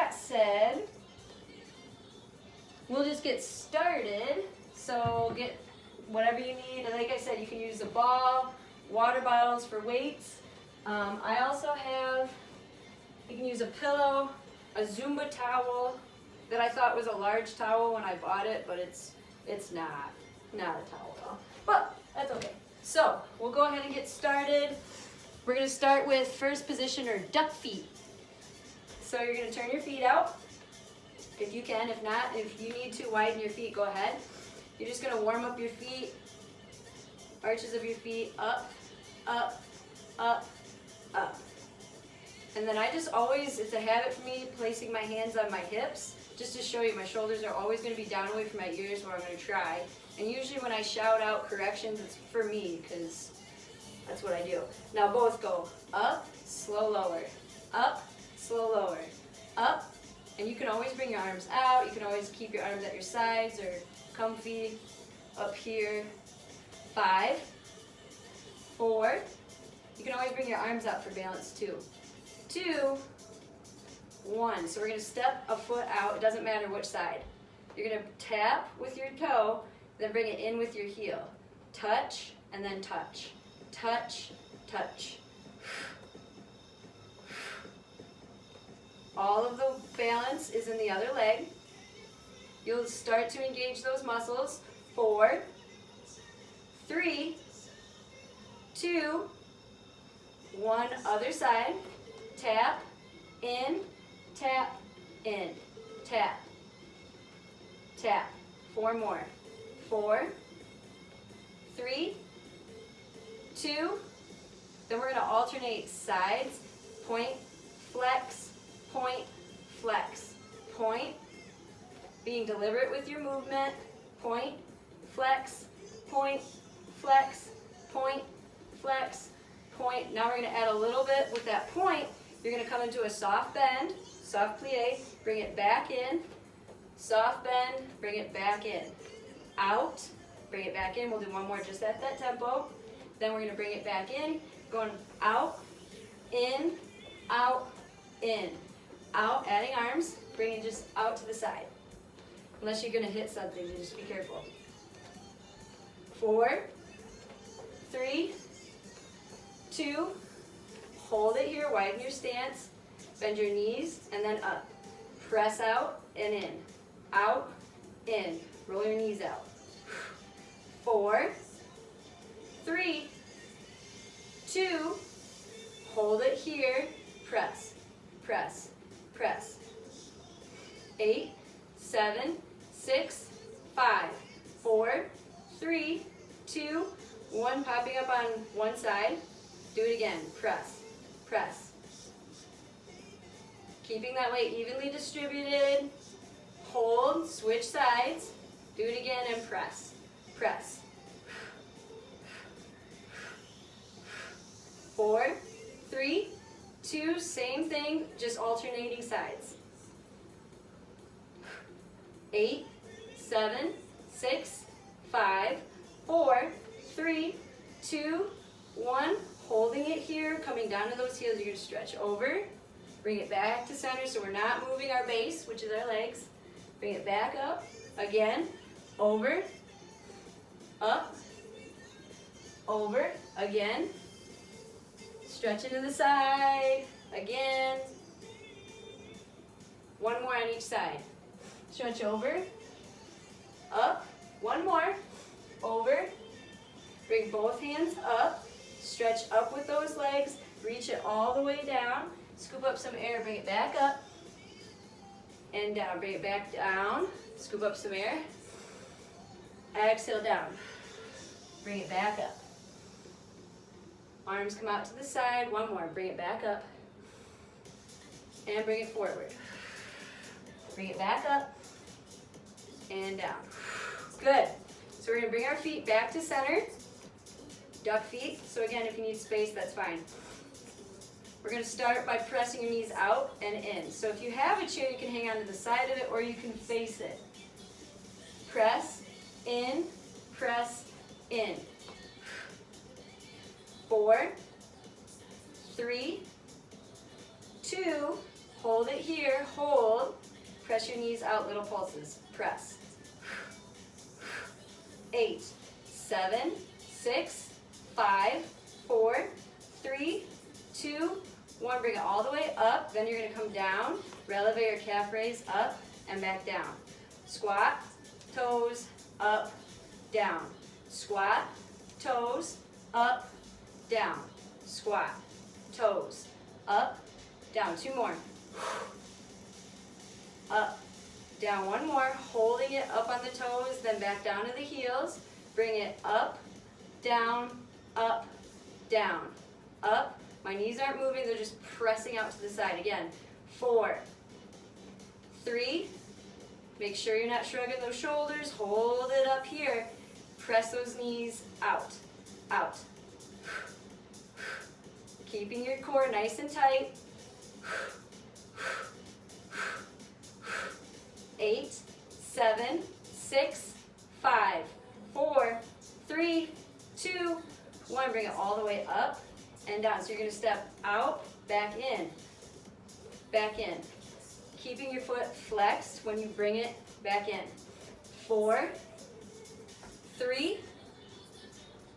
that said, we'll just get started. So get whatever you need. Like I said, you can use a ball, water bottles for weights. I also have, you can use a pillow, a Zumba towel that I thought was a large towel when I bought it, but it's not a towel at all. But that's okay. So we'll go ahead and get started. We're going to start with first position, or duck feet. So you're going to turn your feet out if you can. If not, if you need to widen your feet, go ahead. You're just going to warm up your feet, arches of your feet, up, up, up, up. And then I just always, it's a habit for me, placing my hands on my hips, just to show you my shoulders are always going to be down away from my ears where I'm going to try. And usually when I shout out corrections, it's for me, because that's what I do. Now both go up, slow, lower, up, slow, lower, up. And you can always bring your arms out. You can always keep your arms at your sides or comfy up here. 5, 4. You can always bring your arms out for balance too. 2, 1. So we're going to step a foot out. It doesn't matter which side. You're going to tap with your toe, then bring it in with your heel. Touch, and then touch. Touch, touch. All of the balance is in the other leg. You'll start to engage those muscles. 4, 3, 2, 1. Other side. Tap, in, tap, in, tap, tap. 4 more. 4, 3, 2. Then we're going to alternate sides. Point, flex, point, flex, point. Being deliberate with your movement. Point, flex, point, flex, point, flex, point. Now we're going to add a little bit with that point. You're going to come into a soft bend, soft plie, bring it back in, soft bend, bring it back in, out, bring it back in. We'll do one more just at that tempo. Then we're going to bring it back in, going out, in, out, in, out, adding arms, bringing just out to the side. Unless you're going to hit something, so just be careful. 4, 3, 2, hold it here, widen your stance, bend your knees, and then up. Press out and in, out, in. Roll your knees out. 4, 3, 2, hold it here, press, press, press. 8, 7, 6, 5, 4, 3, 2, 1. Popping up on one side. Do it again. Press, press. Keeping that weight evenly distributed. Hold, switch sides. Do it again and press, press. 4, 3, 2, same thing, just alternating sides. 8, 7, 6, 5, 4, 3, 2, 1. Holding it here, coming down to those heels. You're going to stretch over, bring it back to center so we're not moving our base, which is our legs. Bring it back up, again, over, up, over, again. Stretch it to the side, again. One more on each side. Stretch over, up, one more, over. Bring both hands up. Stretch up with those legs, reach it all the way down, scoop up some air, bring it back up, and down, bring it back down, scoop up some air, exhale down, bring it back up. Arms come out to the side, one more, bring it back up, and bring it forward. Bring it back up, and down. Good. So we're going to bring our feet back to center. Duck feet. So again, if you need space, that's fine. We're going to start by pressing your knees out and in. So if you have a chair, you can hang on to the side of it or you can face it. Press, in, press, in. 4, 3, 2, hold it here, hold, Press your knees out, little pulses. Press. 8, 7, 6, 5, 4, 3, 2, 1. Bring it all the way up. Then you're going to come down. Releve or calf raise up and back down. Squat, toes, up, down. Squat, toes, up, down. Squat, toes, up, down. 2 more. Up, down. 1 more. Holding it up on the toes, then back down to the heels. Bring it up, down, up, down. Up. My knees aren't moving, they're just pressing out to the side. Again, 4, 3, make sure you're not shrugging those shoulders. Hold it up here. Press those knees out, out. Keeping your core nice and tight. 8, 7, 6, 5, 4, 3, 2, 1. Bring it all the way up and down. So you're going to step out, back in, back in. Keeping your foot flexed when you bring it back in. 4, 3,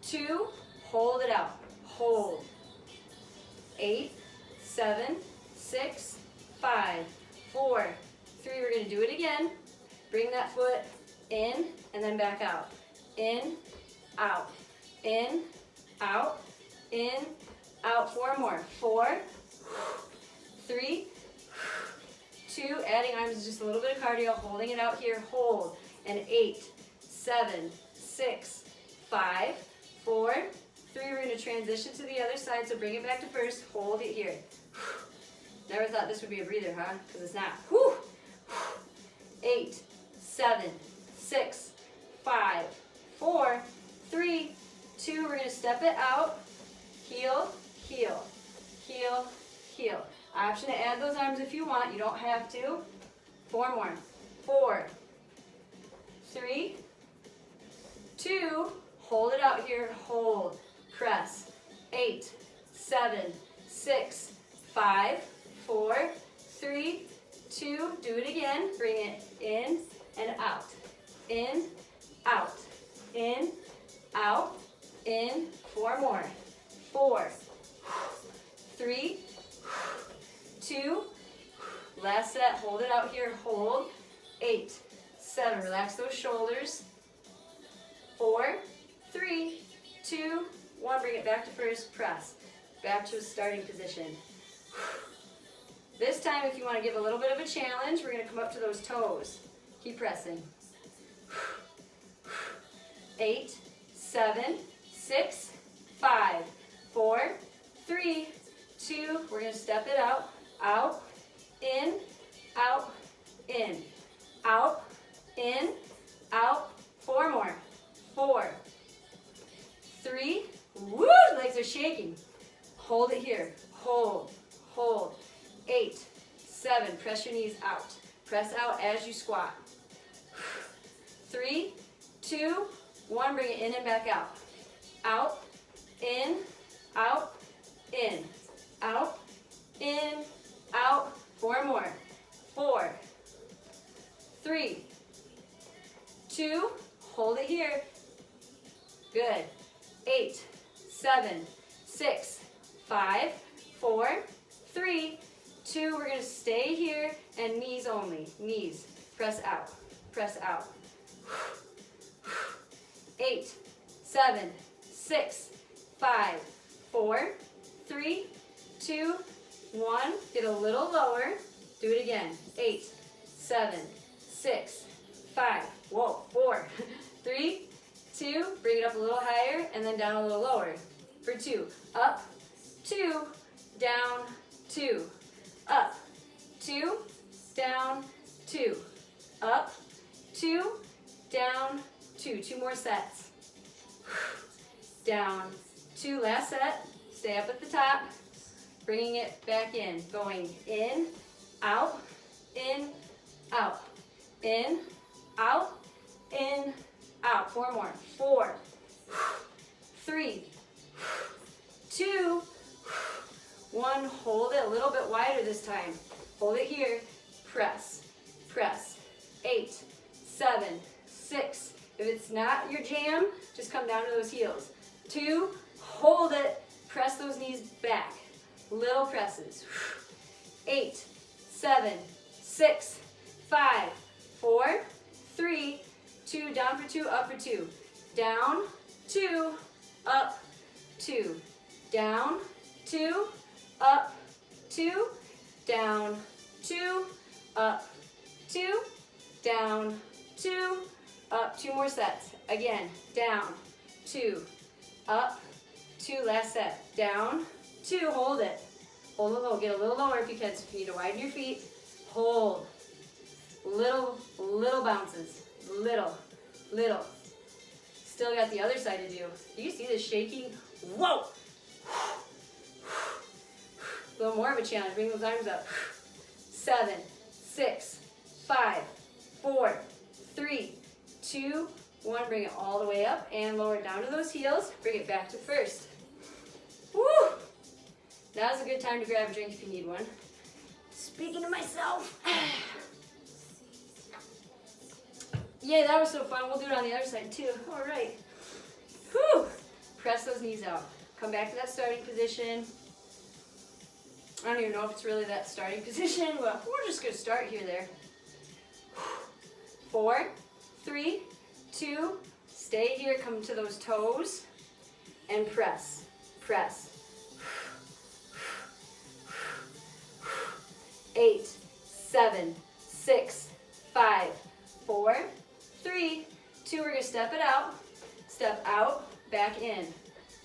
2, hold it out. Hold. 8, 7, 6, 5, 4, 3. We're going to do it again. Bring that foot in and then back out. In, out, in, out, in, out. 4 more. 4, 3, 2. Adding arms is just a little bit of cardio. Holding it out here. Hold. And 8, 7, 6, 5, 4, 3. We're going to transition to the other side. So bring it back to first. Hold it here. Never thought this would be a breather, huh? Because it's not. 8, 7, 6, 5, 4, 3, 2. We're going to step it out. Heel, heel, heel, heel. Option to add those arms if you want. You don't have to. 4 more. 4, 3, 2. Hold it out here. Hold. Press. 8, 7, 6, 5, 4, 3, 2. Do it again. Bring it in and out. In, out. In, out. In. 4 more. 4, 3, 2. Last set. Hold it out here. Hold. 8, 7. Relax those shoulders. 4, 3, 2, 1. Bring it back to first. Press. Back to a starting position. This time, if you want to give a little bit of a challenge, we're going to come up to those toes. Keep pressing. 8, 7, 6, 5, 4, 3, 2. We're going to step it out. Out, in, out, in. Out, in, out. 4 more. 4, 3. Woo! Legs are shaking. Hold it here. Hold, hold. 8, 7. Press your knees out. Press out as you squat. 3, 2, 1. Bring it in and back out. Out, in, out, in. Out, in, out. 4 more. 4, 3, 2. Hold it here. Good. 8, 7, 6, 5, 4, 3, 2. We're going to stay here and knees only. Knees. Press out. Press out. 8, 7, 6, 5, 4, 3, 2, 1. Get a little lower. Do it again. 8, 7, 6, 5. Whoa. 4, 3, 2. Bring it up a little higher and then down a little lower. For 2. Up, 2, down, 2. Up, 2, down, 2. Up, 2, down, 2. 2 more sets. Down, 2. Last set. Stay up at the top. Bringing it back in. Going in, out, in, out. In, out, in, out. 4 more. 4, 3, 2, 1. Hold it a little bit wider this time. Hold it here. Press. press. 8, 7, 6. If it's not your jam, just come down to those heels. 2, hold it, press those knees back. Little presses. 8, 7, 6, 5, 4, 3, 2, down for 2, up for 2. Down, 2, up, 2. Down, 2, up, 2. Down, 2, up, 2. Down, 2, up. 2 more sets. Again, down, 2, up, 2. Last set. Down, 2. Hold it. Hold it low. Get a little lower if you can. So if you need to widen your feet, hold. Little bounces. Little. Still got the other side to do. Do you see this shaking? Whoa! A little more of a challenge. Bring those arms up. 7, 6, 5, 4, 3, 2, 1. Bring it all the way up and lower it down to those heels. Bring it back to first. Woo! Now's a good time to grab a drink if you need one. Speaking to myself. Yay, that was so fun. We'll do it on the other side too. All right. Whew. Press those knees out. Come back to that starting position. I don't even know if it's really that starting position, but we're just going to start here there. 4, 3, 2, stay here, come to those toes, and press. 8, 7, 6, 5, 4, 3, 2, we're going to step it out. Step out, back in.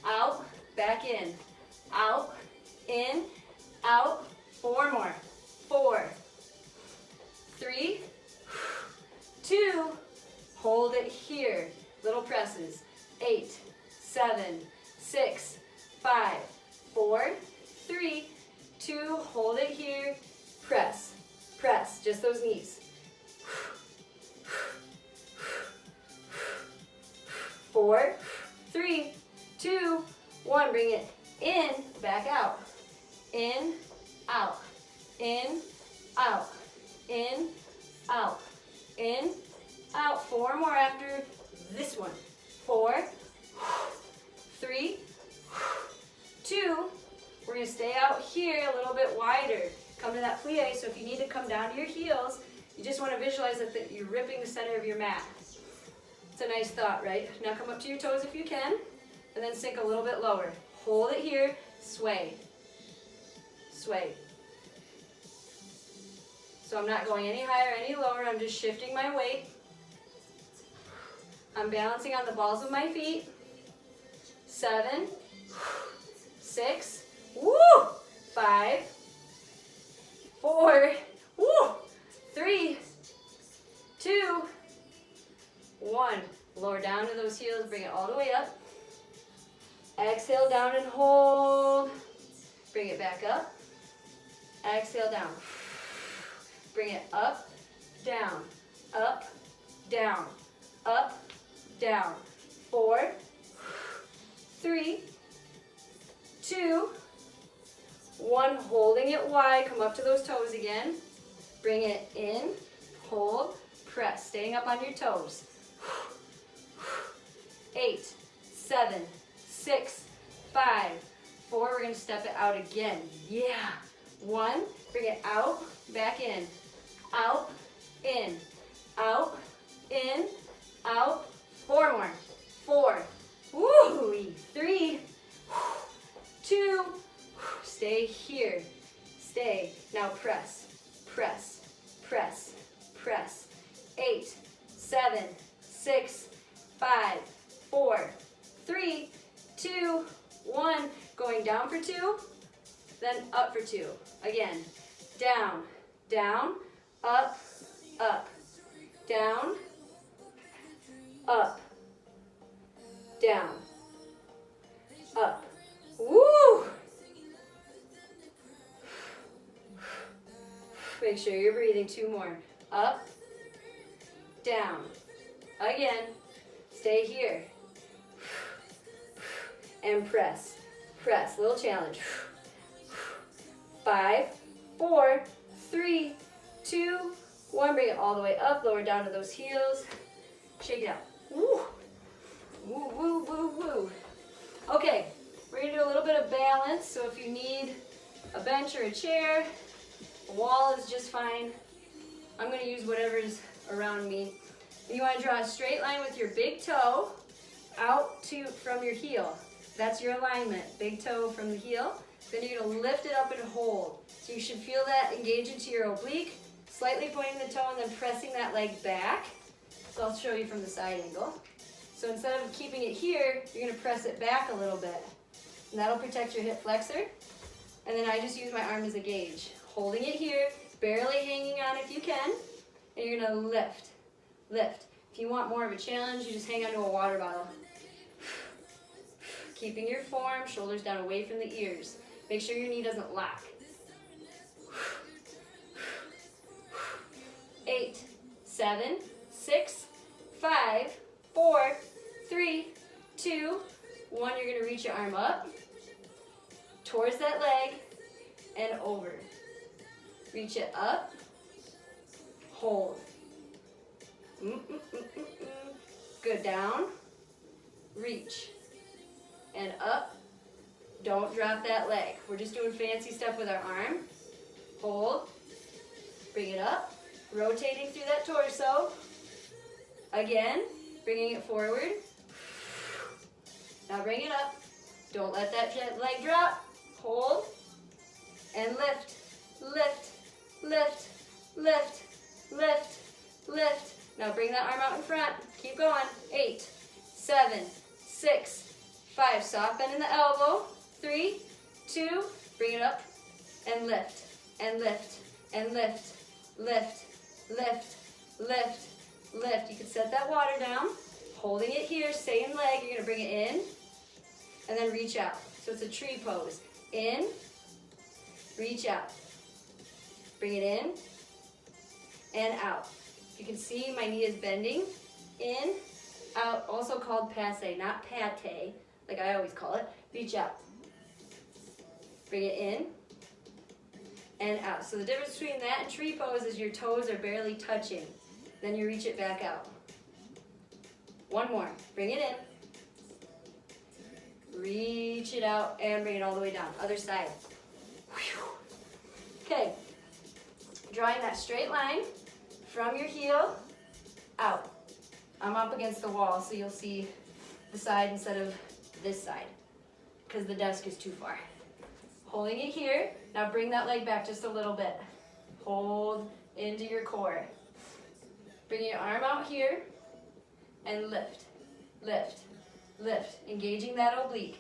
Out, back in. Out, in, out. 4 more. 4, 3, 2, hold it here. Little presses. 8, 7, 6, 5, 4, 3, 2, hold it here. Press, just those knees. 4, 3, 2, 1. Bring it in, back out. In, out. In, out. In, out. In, out. 4 more after this one. 4, 3, 2. We're going to stay out here a little bit wider. Come to that plie. So if you need to come down to your heels, you just want to visualize that you're ripping the center of your mat. It's a nice thought, right? Now come up to your toes if you can, and then sink a little bit lower. Hold it here, sway. So I'm not going any higher, any lower, I'm just shifting my weight. I'm balancing on the balls of my feet. 7, 6, woo! 5, 4, woo! 3, 2, 1. Lower down to those heels, bring it all the way up. Exhale down and hold. Bring it back up. Exhale down. Bring it up, down, up, down, up, down. 4, 3, 2, 1. Holding it wide. Come up to those toes again. Bring it in, hold, press. Staying up on your toes. 8, 7, 6, 5, 4. We're going to step it out again. Yeah. 1. Bring it out, back in. Out, in. Out, in. Out. 4 more. 4. Woo! 3, 2. Stay here. Stay. Now press. 8, 7, 6, 5, 4, 3, 2, 1. Going down for 2, then up for 2. Again, down, down, up, up, down, up, down, up. Woo! Make sure you're breathing. 2 more. Up, down. Again. Stay here. And press. Little challenge. 5, 4, 3, 2, 1, bring it all the way up, lower down to those heels. Shake it out. Woo, woo, woo, woo, woo. Okay, we're gonna do a little bit of balance. So if you need a bench or a chair, a wall is just fine. I'm gonna use whatever's around me. And you wanna draw a straight line with your big toe out from your heel. That's your alignment, big toe from the heel. Then you're gonna lift it up and hold. So you should feel that engage into your oblique, slightly pointing the toe and then pressing that leg back. So I'll show you from the side angle. So instead of keeping it here, you're gonna press it back a little bit. And that'll protect your hip flexor. And then I just use my arm as a gauge. Holding it here, barely hanging on if you can. And you're gonna lift, lift. If you want more of a challenge, you just hang onto a water bottle. Keeping your form, shoulders down away from the ears. Make sure your knee doesn't lock. 8, 7, 6, 5, 4, 3, 2, 1. You're going to reach your arm up towards that leg and over. Reach it up, hold. Good, down, reach, and up. Don't drop that leg. We're just doing fancy stuff with our arm. Hold, bring it up, rotating through that torso. Again, bringing it forward. Now bring it up. Don't let that leg drop. Hold, and lift, lift, lift, lift, lift, lift. Now bring that arm out in front. Keep going. 8, 7, 6, 5. Soft bend in the elbow. 3, 2. Bring it up and lift, and lift, and lift, lift, lift, lift, lift. You can set that water down. Holding it here, same leg. You're going to bring it in and then reach out. So it's a tree pose. In, reach out. Bring it in and out. You can see my knee is bending. In, out, also called passe, not pate, like I always call it. Reach out. Bring it in and out. So the difference between that and tree pose is your toes are barely touching. Then you reach it back out. 1 more. Bring it in. Reach it out and bring it all the way down. Other side. Okay. Drawing that straight line from your heel out. I'm up against the wall, so you'll see the side instead of this side because the desk is too far. Holding it here. Now bring that leg back just a little bit. Hold into your core. Bring your arm out here and lift, lift, lift. Engaging that oblique.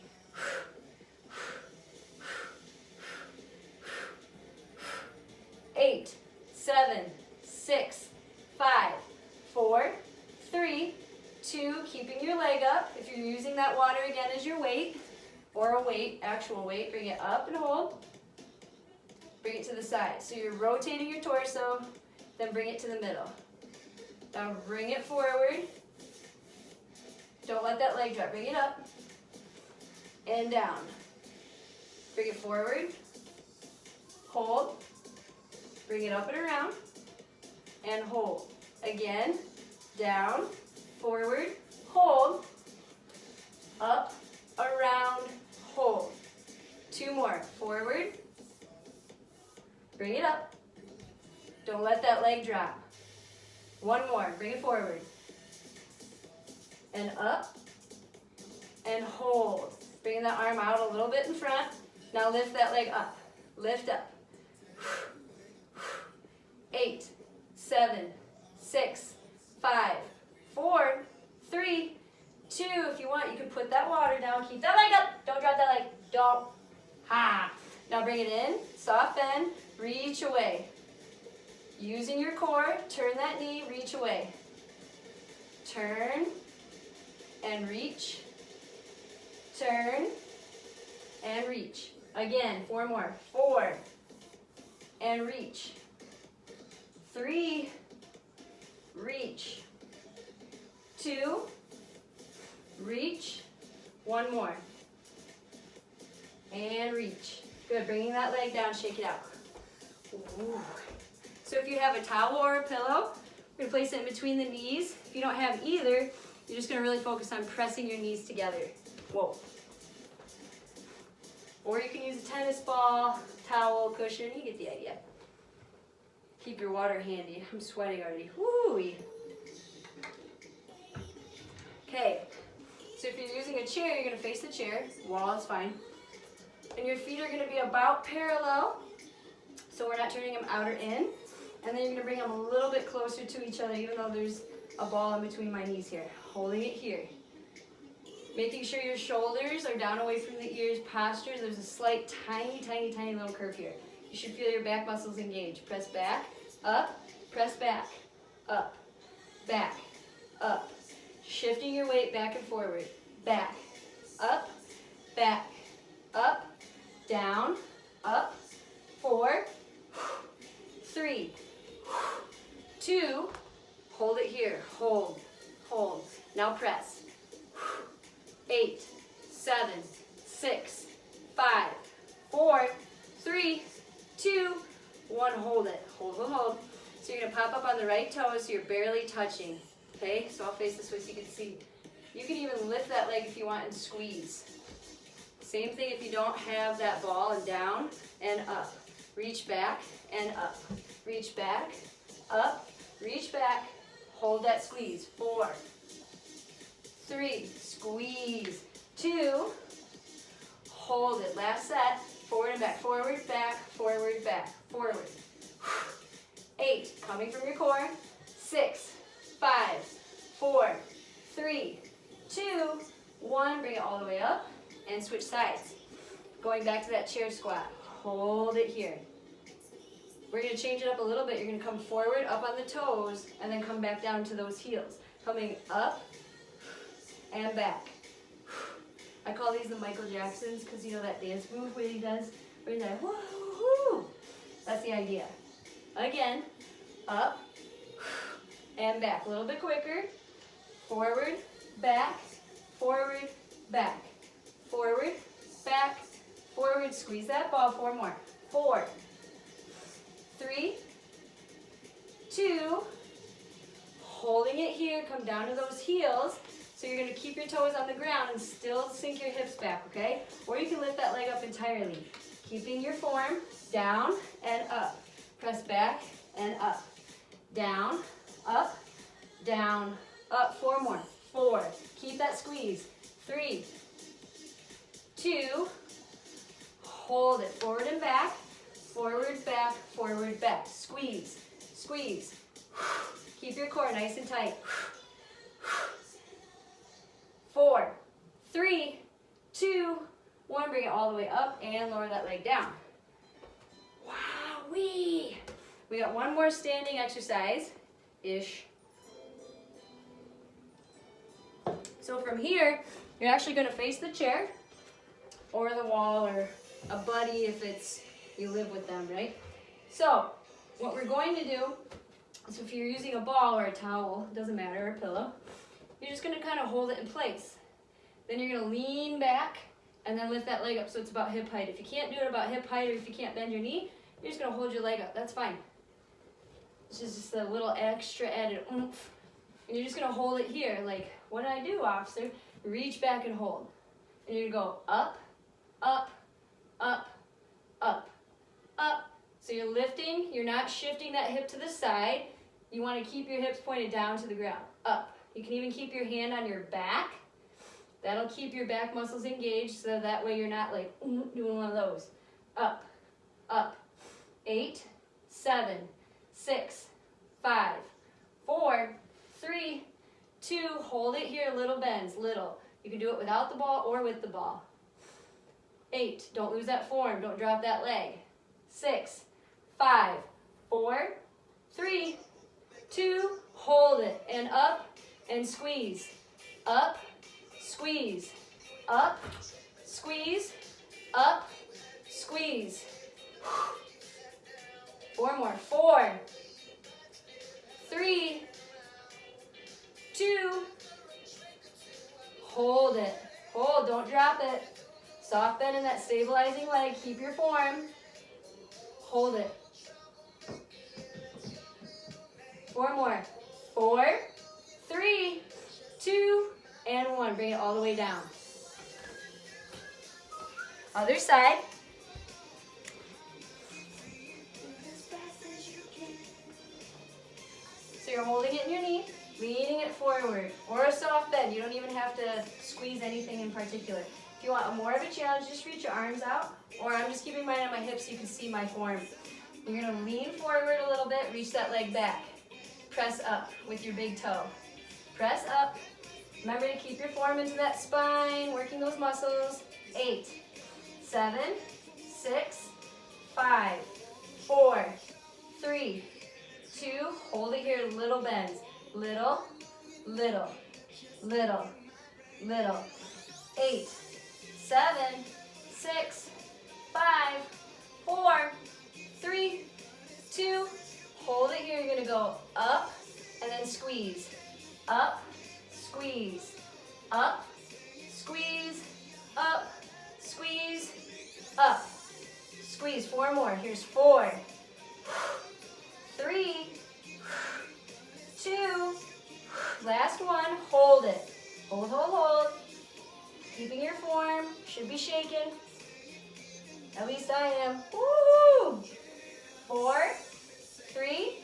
8, 7, 6, 5, 4, 3, 2. Keeping your leg up. If you're using that water again as your weight, or a weight, actual weight, bring it up and hold. Bring it to the side. So you're rotating your torso, then bring it to the middle. Now bring it forward. Don't let that leg drop. Bring it up and down. Bring it forward. Hold. Bring it up and around and hold. Again, down, forward, hold, up, around, hold. 2 more. Forward. Bring it up. Don't let that leg drop. 1 more. Bring it forward. And up. And hold. Bring that arm out a little bit in front. Now lift that leg up. Lift up. 8, 7, 6, 5, 4, 3, 2. If you want, you can put that water down. Keep that leg up. Don't drop that leg. Don't. Ha. Now bring it in. Soft bend. Reach away. Using your core, turn that knee, reach away. Turn and reach. Turn and reach. Again, 4 more. 4 and reach. 3, reach. 2, reach. 1 more. And reach. Good, bringing that leg down, shake it out. Ooh. So So if you have a towel or a pillow, we're gonna place it in between the knees. If you don't have either, you're just gonna really focus on pressing your knees together. Whoa. Or you can use a tennis ball, towel, cushion, you get the idea. Keep your water handy. I'm sweating already. Woo-wee. Okay, so if you're using a chair, you're gonna face the chair. Wall is fine. And your feet are gonna be about parallel, so we're not turning them out or in. And then you're gonna bring them a little bit closer to each other, even though there's a ball in between my knees here. Holding it here. Making sure your shoulders are down away from the ears, posture. There's a slight, tiny, tiny, tiny little curve here. You should feel your back muscles engage. Press back, up, press back, up, back, up. Shifting your weight back and forward. Back, up, down, up, 4, 3, 2, hold it here, hold, hold. Now press. 8, 7, 6, 5, 4, 3, 2, 1, hold it, hold, hold, hold. So you're gonna pop up on the right toe so you're barely touching. Okay, so I'll face this way so you can see. You can even lift that leg if you want and squeeze. Same thing if you don't have that ball, and down and up. Reach back and up. Reach back, up, reach back, hold that squeeze. 4, 3, squeeze. 2, hold it. Last set, forward and back, forward, back, forward, back, forward. 8, coming from your core. 6, 5, 4, 3, 2, 1. Bring it all the way up and switch sides. Going back to that chair squat. Hold it here. We're going to change it up a little bit. You're going to come forward, up on the toes, and then come back down to those heels. Coming up and back. I call these the Michael Jacksons because you know that dance move where he does, where he's like, woo-hoo. That's the idea. Again, up and back. A little bit quicker. Forward, back, forward, back. Forward, back, forward. Squeeze that ball. 4 more. 4, 3, 2, holding it here. Come down to those heels. So you're going to keep your toes on the ground and still sink your hips back, okay? Or you can lift that leg up entirely. Keeping your form down and up. Press back and up. Down, up, down, up. 4 more. 4. Keep that squeeze. 3, 2, hold it. Forward and back, forward, back. Squeeze, squeeze. Keep your core nice and tight. 4, 3, 2, 1. Bring it all the way up and lower that leg down. Wow-wee. We got one more standing exercise-ish. So from here, you're actually going to face the chair or the wall or a buddy if it's you live with them, right? So what we're going to do is if you're using a ball or a towel, doesn't matter, or a pillow, you're just going to kind of hold it in place. Then you're going to lean back and then lift that leg up so it's about hip height. If you can't do it about hip height or if you can't bend your knee, you're just going to hold your leg up. That's fine. It's just a little extra added oomph. And you're just going to hold it here. Like, what did I do, officer? Reach back and hold. And you're going to go up, up, up, up, up. So you're lifting. You're not shifting that hip to the side. You want to keep your hips pointed down to the ground. Up. You can even keep your hand on your back. That'll keep your back muscles engaged so that way you're not like doing one of those. Up, up. 8, 7, 6, 5, 4, 3, 2. Hold it here, little bends, little. You can do it without the ball or with the ball. 8, don't lose that form, don't drop that leg. 6, 5, 4, 3, 2, hold it, and up, and squeeze. Up, squeeze, up, squeeze, up, squeeze. 4 more. 4, 3, 2, hold it. Hold, don't drop it. Soft bend in that stabilizing leg. Keep your form. Hold it. 4 more. 4, 3, 2, and 1. Bring it all the way down. Other side. So you're holding it in your knee, leaning it forward, or a soft bend. You don't even have to squeeze anything in particular. If you want more of a challenge, just reach your arms out, or I'm just keeping mine on my hips so you can see my form. You're gonna lean forward a little bit, reach that leg back. Press up with your big toe. Press up. Remember to keep your form into that spine, working those muscles. 8, 7, 6, 5, 4, 3, 2, hold it here, little bends. Little, little, little, little. 8, 7, 6, 5, 4, 3, 2, hold it here. You're gonna go up and then squeeze. Up, squeeze, up, squeeze, up, squeeze, up, squeeze. 4 more. Here's 4, 3, 2, last one. Hold it. Hold, hold, hold. Keeping your form. Should be shaking. At least I am. Woo! 4, 3,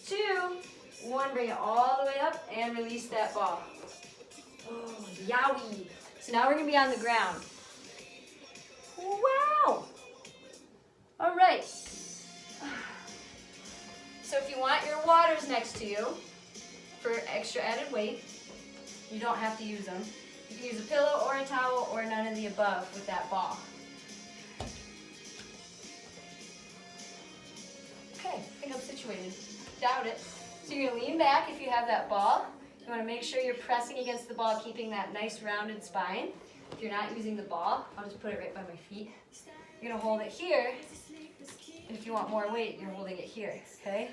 2, 1. Bring it all the way up and release that ball. Oh, yowie. So now we're going to be on the ground. Wow. All right. So if you want your waters next to you for extra added weight, you don't have to use them. You can use a pillow or a towel or none of the above with that ball. Okay, I think I'm situated. Doubt it. So you're going to lean back if you have that ball. You want to make sure you're pressing against the ball, keeping that nice rounded spine. If you're not using the ball, I'll just put it right by my feet. You're going to hold it here. And if you want more weight, you're holding it here, okay?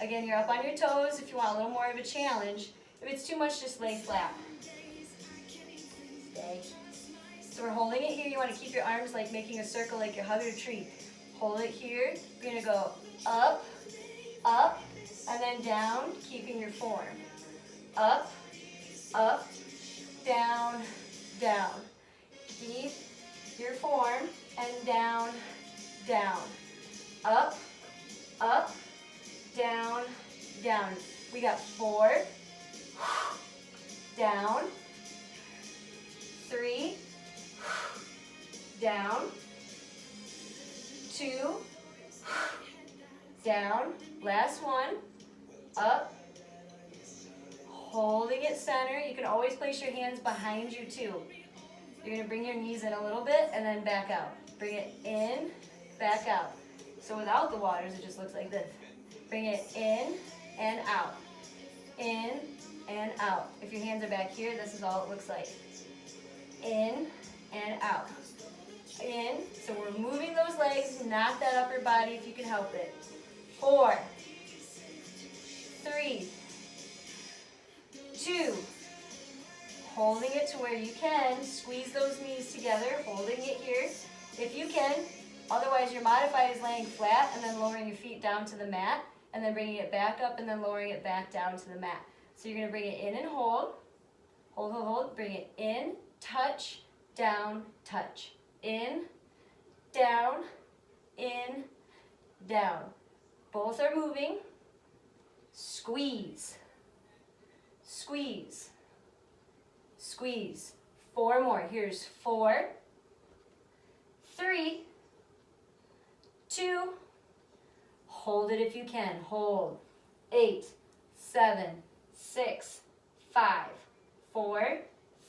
Again, you're up on your toes if you want a little more of a challenge. If it's too much, just lay flat. Stay. So we're holding it here. You want to keep your arms like making a circle like you're hugging a tree. Hold it here. You're going to go up, up, and then down, keeping your form. Up, up, down, down. Keep your form and down, down. Up, up, down, down. We got 4, down, 3, down, 2, down. Last one, up, holding it center. You can always place your hands behind you too. You're going to bring your knees in a little bit and then back out. Bring it in, back out. So without the waters, it just looks like this. Bring it in and out. In and out. If your hands are back here, this is all it looks like. In and out. In. So we're moving those legs, not that upper body if you can help it. 4, 3, 2. Holding it to where you can. Squeeze those knees together, holding it here if you can. Otherwise, your modified is laying flat and then lowering your feet down to the mat and then bringing it back up and then lowering it back down to the mat. So you're going to bring it in and hold. Hold, hold, hold. Bring it in, touch, down, touch. In, down, in, down. Both are moving. Squeeze. Squeeze. Squeeze. 4 more. Here's 4, 3, 2. Hold it if you can. Hold. 8, 7, 6, 5, 4,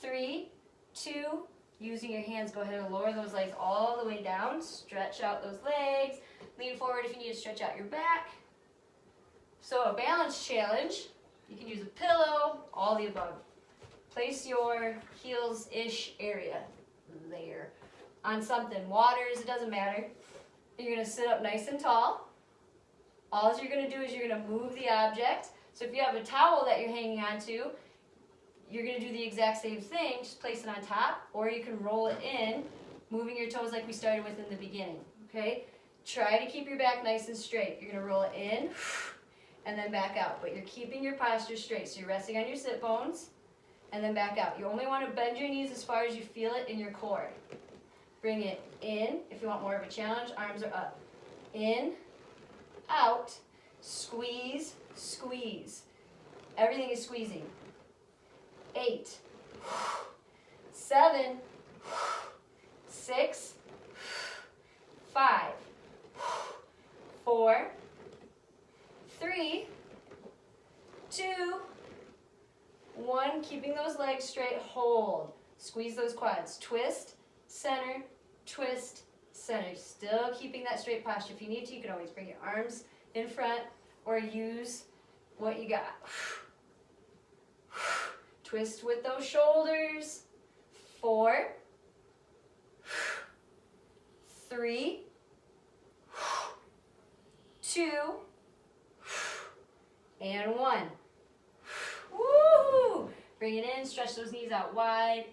3, 2. Using your hands, go ahead and lower those legs all the way down. Stretch out those legs. Lean forward if you need to stretch out your back. So a balance challenge. You can use a pillow, all the above. Place your heels-ish area there on something. Waters, it doesn't matter. You're going to sit up nice and tall. All you're going to do is you're going to move the object. So if you have a towel that you're hanging onto, you're going to do the exact same thing. Just place it on top, or you can roll it in, moving your toes like we started with in the beginning. Okay? Try to keep your back nice and straight. You're going to roll it in and then back out. But you're keeping your posture straight. So you're resting on your sit bones, and then back out. You only want to bend your knees as far as you feel it in your core. Bring it in. If you want more of a challenge, arms are up. In, out, squeeze, squeeze. Everything is squeezing. 8, 7, 6, 5, 4, 3, 2, 1. Keeping those legs straight. Hold. Squeeze those quads. Twist, center, twist, center. Still keeping that straight posture. If you need to, you can always bring your arms in front or use what you got. Twist with those shoulders. 4, 3, 2, and 1. Woo! Bring it in, stretch those knees out wide.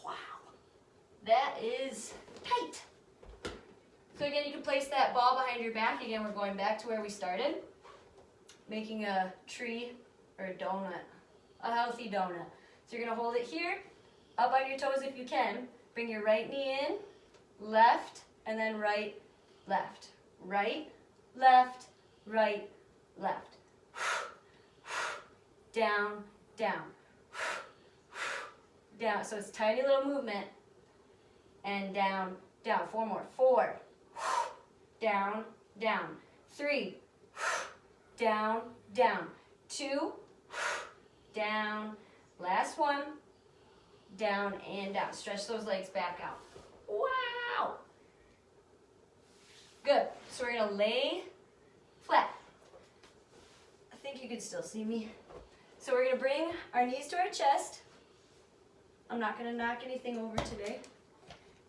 Wow, that is tight. So again, you can place that ball behind your back. Again, we're going back to where we started, making a tree or a donut, a healthy donut. So you're gonna hold it here, up on your toes if you can. Bring your right knee in, left, and then right, left. Right, left, right, left. Down, down. Down, so it's a tiny little movement. And down, down. 4 more. 4. Down, down. 3. Down, down. 2. Down. Last one. Down and down. Stretch those legs back out. Wow! Good. So we're going to lay flat. I think you can still see me. So we're going to bring our knees to our chest. I'm not going to knock anything over today.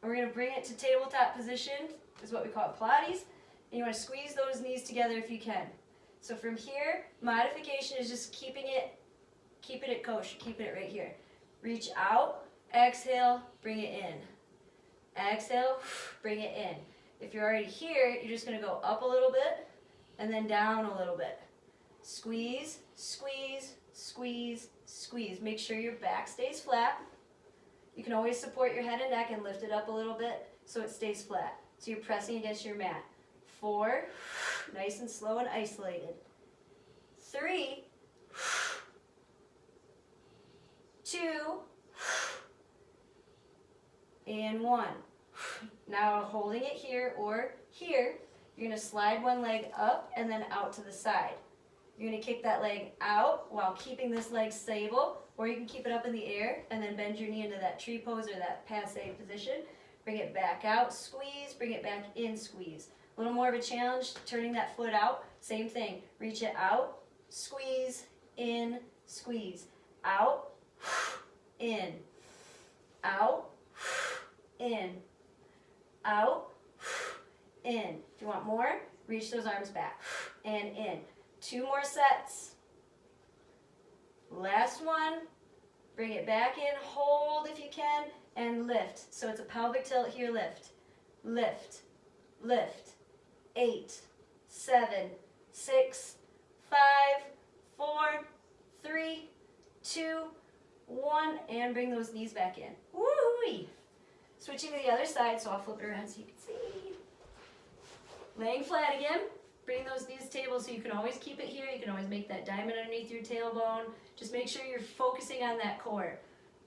And we're going to bring it to tabletop position, is what we call it, Pilates. And you want to squeeze those knees together if you can. So from here, modification is just keeping it kosher, keeping it right here. Reach out, exhale, bring it in. Exhale, bring it in. If you're already here, you're just going to go up a little bit and then down a little bit. Squeeze, squeeze, squeeze, squeeze. Make sure your back stays flat. You can always support your head and neck and lift it up a little bit so it stays flat. So you're pressing against your mat. 4, nice and slow and isolated. 3, 2, and 1. Now holding it here or here, you're going to slide one leg up and then out to the side. You're going to kick that leg out while keeping this leg stable, or you can keep it up in the air and then bend your knee into that tree pose or that passe position. Bring it back out, squeeze, bring it back in, squeeze. A little more of a challenge, turning that foot out, same thing. Reach it out, squeeze, in, squeeze. Out, in, out, in, out, in. If you want more, reach those arms back and in. 2 more sets. Last one. Bring it back in, hold if you can, and lift. So it's a pelvic tilt here, lift. Lift, lift. 8, 7, 6, 5, 4, 3, 2, 1, and bring those knees back in. Woo-hoo-wee. Switching to the other side, so I'll flip it around so you can see. Laying flat again. Bring those knees to the table so you can always keep it here. You can always make that diamond underneath your tailbone. Just make sure you're focusing on that core.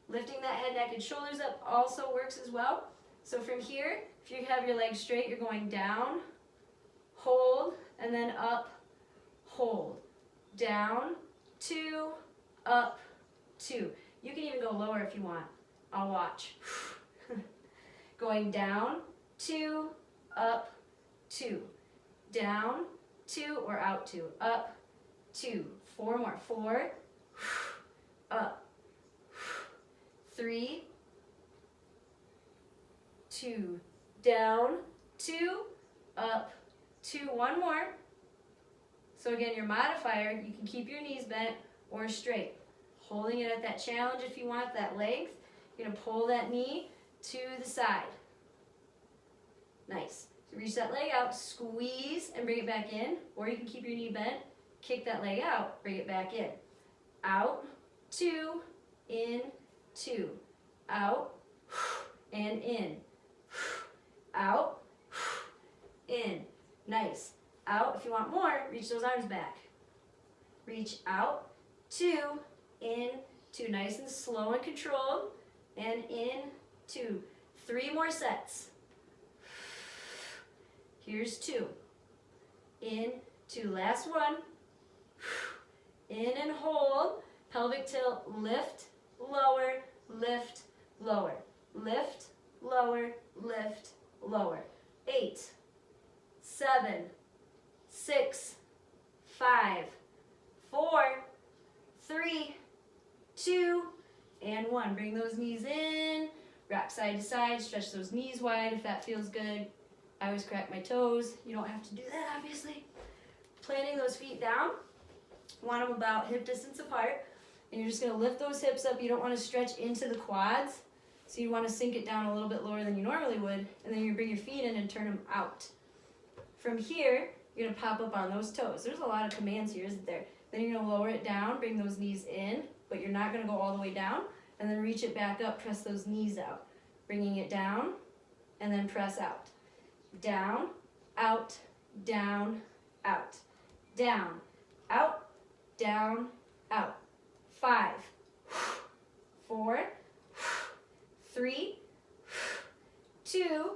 Lifting that head, neck, and shoulders up also works as well. So from here, if you have your legs straight, you're going down, hold, and then up, hold. Down, 2, up, 2. You can even go lower if you want. I'll watch. Going down, 2, up, 2. Down, 2, or out 2. Up, 2. 4 more. 4, up, 3, 2. Down, 2, up, 2. 1 more. So again, your modifier, you can keep your knees bent or straight. Holding it at that challenge if you want, that length. You're going to pull that knee to the side. Nice. So reach that leg out, squeeze, and bring it back in. Or you can keep your knee bent, kick that leg out, bring it back in. Out, 2, in, 2. Out, and in. Out, in. Nice. Out. If you want more, reach those arms back. Reach out, 2, in, 2. Nice and slow and controlled. And in, 2. 3 more sets. Here's 2. In, 2. Last one. In and hold. Pelvic tilt. Lift, lower, lift, lower. Lift, lower, lift, lower. 8, 7, 6, 5, 4, 3, 2, and 1. Bring those knees in. Rock side to side. Stretch those knees wide if that feels good. I always crack my toes. You don't have to do that, obviously. Planting those feet down. Want them about hip distance apart. And you're just going to lift those hips up. You don't want to stretch into the quads. So you want to sink it down a little bit lower than you normally would. And then you bring your feet in and turn them out. From here, you're going to pop up on those toes. There's a lot of commands here, isn't there? Then you're going to lower it down, bring those knees in, but you're not going to go all the way down. And then reach it back up, press those knees out. Bringing it down, and then press out. Down, out, down, out. Down, out, down, out. 5, 4, 3, 2,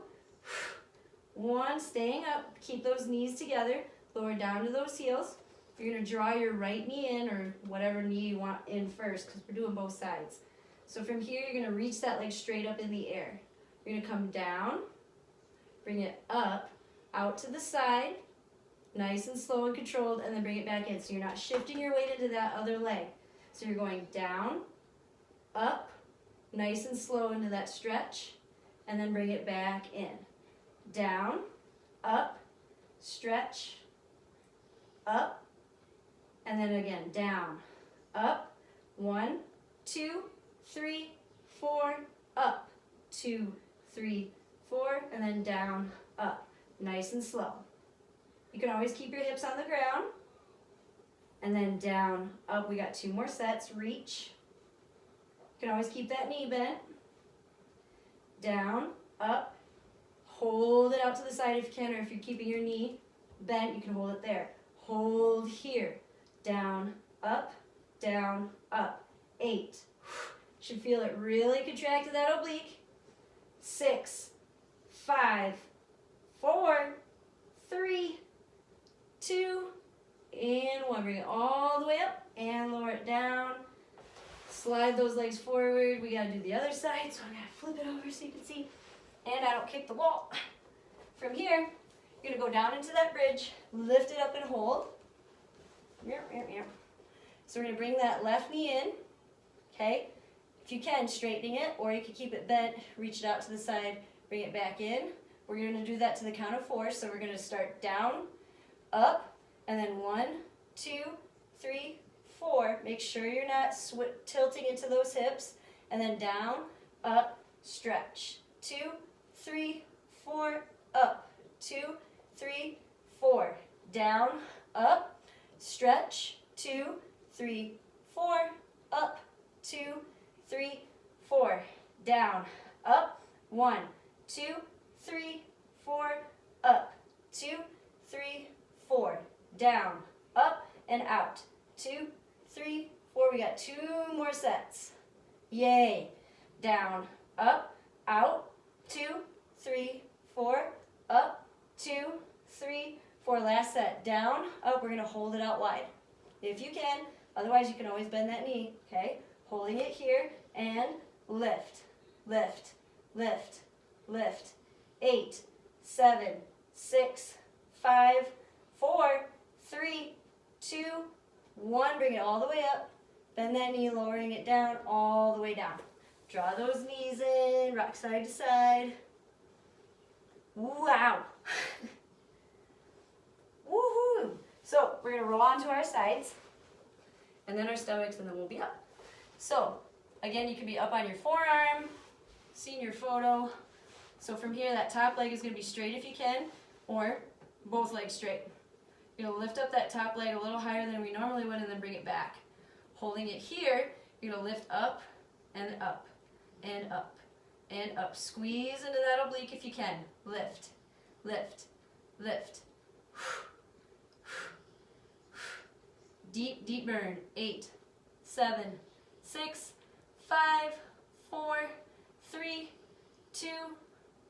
1. Staying up. Keep those knees together. Lower down to those heels. You're going to draw your right knee in, or whatever knee you want in first, because we're doing both sides. So from here, you're going to reach that leg straight up in the air. You're going to come down, bring it up, out to the side, nice and slow and controlled, and then bring it back in. So you're not shifting your weight into that other leg. So you're going down, up, nice and slow into that stretch, and then bring it back in. Down, up, stretch, up, and then again, down, up, 1, 2, 3, 4, up, 2, 3, 4, and then down, up, nice and slow. You can always keep your hips on the ground, and then down, up. We got 2 more sets. Reach. You can always keep that knee bent. Down, up, hold it out to the side if you can, or if you're keeping your knee bent, you can hold it there. Hold here. Down, up, 8. Should feel it really contract to that oblique. 6, 5, 4, 3, 2, and 1. Bring it all the way up and lower it down. Slide those legs forward. We got to do the other side, so I'm going to flip it over so you can see. And I don't kick the wall. From here, you're going to go down into that bridge, lift it up and hold. So we're going to bring that left knee in, okay? If you can, straightening it, or you can keep it bent, reach it out to the side, bring it back in. We're going to do that to the count of 4, so we're going to start down, up, and then 1, 2, 3, 4. Make sure you're not tilting into those hips, and then down, up, stretch. 2, 3, 4, up. 2, 3, 4. Down, up, stretch. 2, 3, 4, up. 2, 3, 4. Down, up. 1, 2, 3, 4, up. 2, 3, 4. Down, up, and out. 2, 3, 4. We got 2 more sets. Yay. Down, up, out. 2, 3, 4. Up, 2, 3, 4. Last set. Down, up. We're going to hold it out wide. If you can. Otherwise, you can always bend that knee. Okay? Holding it here. And lift, lift, lift, lift. 8, 7, 6, 5, 4, 3, 2, 1. Bring it all the way up. Bend that knee, lowering it down, all the way down. Draw those knees in, rock side to side. Wow. Woohoo. So we're going to roll onto our sides, and then our stomachs, and then we'll be up. So again, you can be up on your forearm, senior photo. So from here, that top leg is going to be straight if you can, or both legs straight. You're You're going to lift up that top leg a little higher than we normally would and then bring it back. Holding it here, you're going to lift up and up and up and up. Squeeze into that oblique if you can. Lift, lift, lift. Deep, deep burn. 8, 7, 6, 5, 4, 3, 2,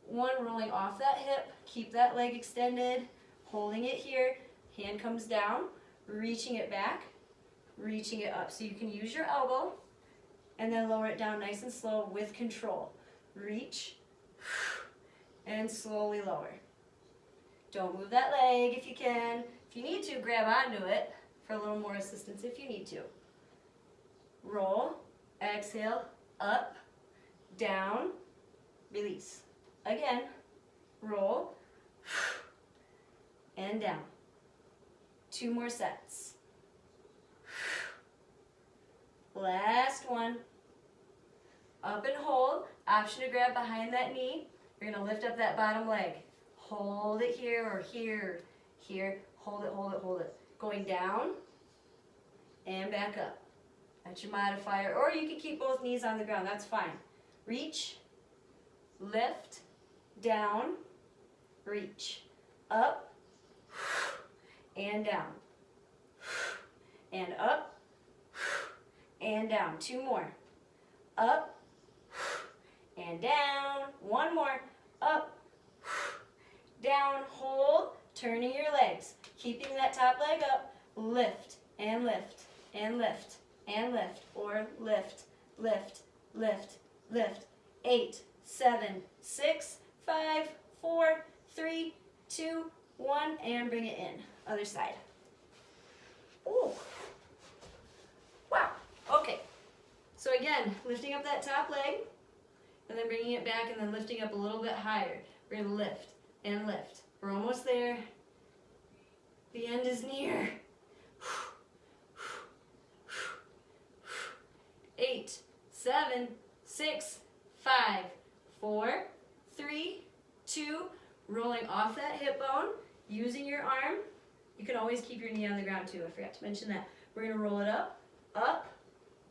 1. Rolling off that hip. Keep that leg extended. Holding it here. Hand comes down. Reaching it back. Reaching it up. So you can use your elbow and then lower it down nice and slow with control. Reach and slowly lower. Don't move that leg if you can. If you need to, grab onto it for a little more assistance if you need to. Roll, exhale, up, down, release. Again, roll, and down. 2 more sets. Last one. Up and hold. Option to grab behind that knee. You're going to lift up that bottom leg. Hold it here or here, here. Hold it, hold it, hold it. Going down and back up. That's your modifier. Or you can keep both knees on the ground. That's fine. Reach, lift, down, reach, up, and down, and up, and down. 2 more. Up, and down. 1 more. Up, down, hold, turning your legs. Keeping that top leg up, lift, and lift, and lift, and lift, or lift, lift, lift, lift. 8, 7, 6, 5, 4, 3, 2, 1, and bring it in. Other side. Ooh. Wow. Okay. So again, lifting up that top leg, and then bringing it back, and then lifting up a little bit higher. We're going to lift and lift. We're almost there. The end is near. 8, 7, 6, 5, 4, 3, 2, rolling off that hip bone, using your arm. You can always keep your knee on the ground too. I forgot to mention that. We're going to roll it up,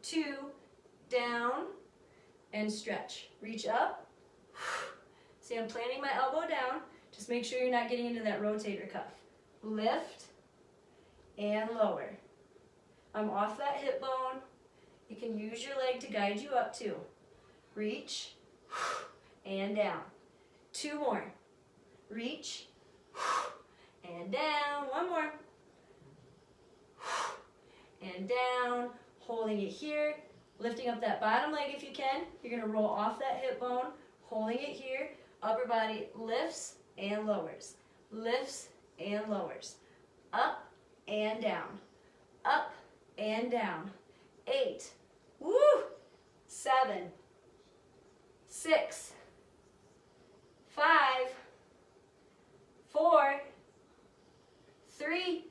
2, down, and stretch. Reach up. See, I'm planting my elbow down. Just make sure you're not getting into that rotator cuff. Lift and lower. I'm off that hip bone. You can use your leg to guide you up too. Reach and down. 2 more. Reach and down. 1 more. And down. Holding it here. Lifting up that bottom leg if you can. You're going to roll off that hip bone. Holding it here. Upper body lifts and lowers. Lifts and lowers. Up and down. Up and down. 8. Woo! 7. 6. 5. 4. 3.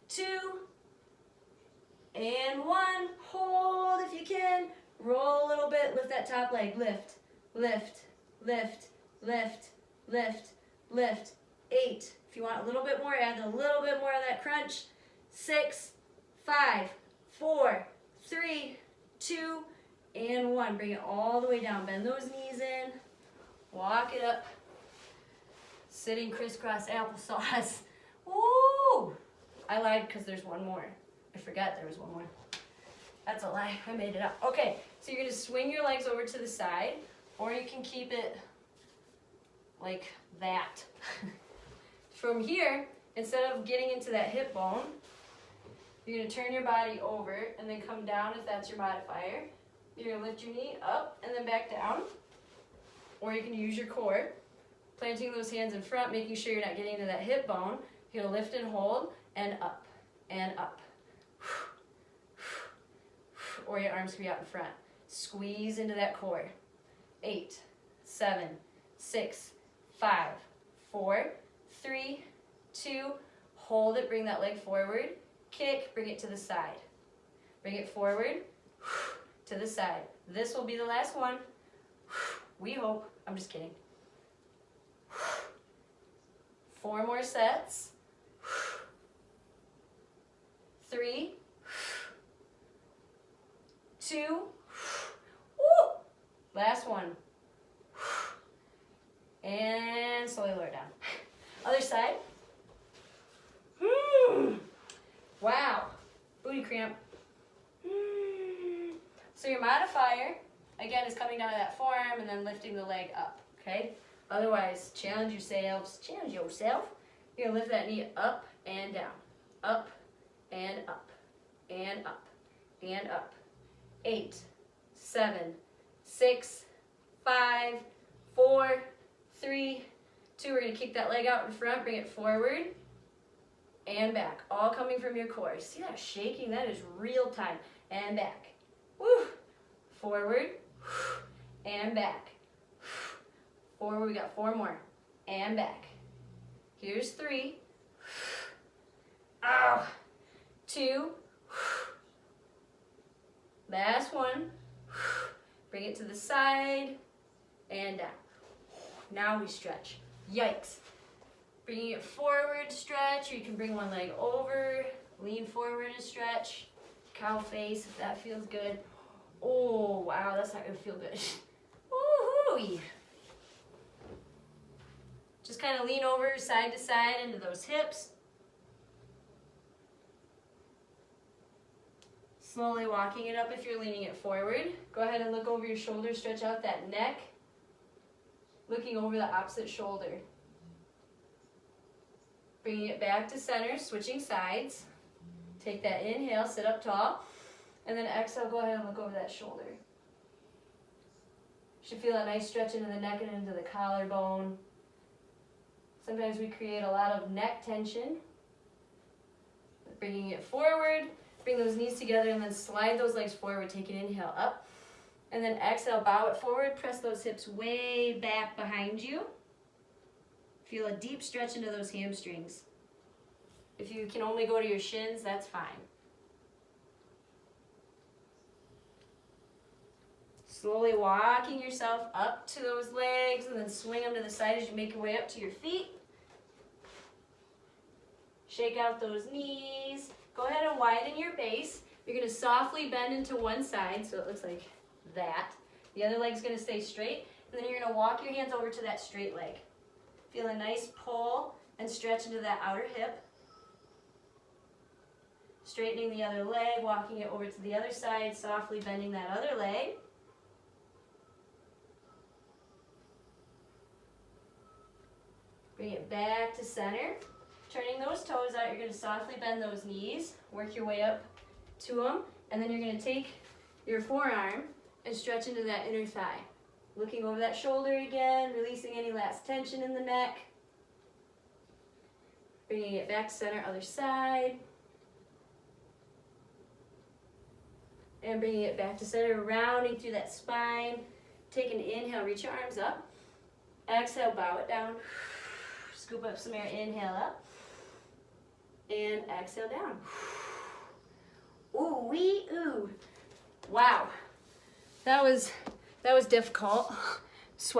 2. And 1. Hold if you can. Roll a little bit. Lift that top leg. Lift. Lift. Lift. Lift. Lift. Lift. 8. If you want a little bit more, add a little bit more of that crunch. 6. 5. 4. 3. 2. And 1. Bring it all the way down. Bend those knees in. Walk it up. Sitting crisscross applesauce. Woo! I lied because there's 1 more. I forgot there was 1 more. That's a lie. I made it up. Okay, so you're going to swing your legs over to the side, or you can keep it like that. From here, instead of getting into that hip bone, you're going to turn your body over and then come down if that's your modifier. You're going to lift your knee up and then back down, or you can use your core. Planting those hands in front, making sure you're not getting into that hip bone. You're going to lift and hold, and up, and up. Or your arms can be out in front. Squeeze into that core. 8, 7, 6, 5, 4, 3, 2, hold it, bring that leg forward. Kick, bring it to the side. Bring it forward, to the side. This will be the last one. We hope. I'm just kidding. 4 more sets. 3, 2, woo. Last one. And slowly lower down. Other side. Wow. Booty cramp. So your modifier, again, is coming down to that forearm and then lifting the leg up, okay? Otherwise, challenge yourself. You're gonna lift that knee up and down. Up and up and up and up. 8, 7, 6, 5, 4, 3, 2. We're gonna kick that leg out in front, bring it forward and back. All coming from your core. See that shaking? That is real time. And back. Woo. Forward and back. Forward, we got 4 more. And back. Here's 3. 2. Last one. Bring it to the side and down. Now we stretch. Yikes. Bringing it forward, stretch, or you can bring one leg over, lean forward and stretch. Cow face if that feels good. Oh, wow, that's not gonna feel good. Woohoo! Just kind of lean over side to side into those hips. Slowly walking it up if you're leaning it forward. Go ahead and look over your shoulder, stretch out that neck. Looking over the opposite shoulder. Bringing it back to center, switching sides. Take that inhale, sit up tall. And then exhale, go ahead and look over that shoulder. You should feel a nice stretch into the neck and into the collarbone. Sometimes we create a lot of neck tension. Bringing it forward, bring those knees together and then slide those legs forward. Take an inhale up. And then exhale, bow it forward, press those hips way back behind you. Feel a deep stretch into those hamstrings. If you can only go to your shins, that's fine. Slowly walking yourself up to those legs and then swing them to the side as you make your way up to your feet. Shake out those knees. Go ahead and widen your base. You're going to softly bend into one side so it looks like that. The other leg's going to stay straight. And then you're going to walk your hands over to that straight leg. Feel a nice pull and stretch into that outer hip. Straightening the other leg, walking it over to the other side, softly bending that other leg. Bring it back to center. Turning those toes out, you're going to softly bend those knees, work your way up to them, and then you're going to take your forearm and stretch into that inner thigh. Looking over that shoulder again, releasing any last tension in the neck. Bringing it back to center, other side. And bringing it back to center, rounding through that spine. Take an inhale, reach your arms up. Exhale, bow it down. Scoop up some air, inhale up. And exhale down. Ooh wee ooh. Wow. That was difficult. Sweat.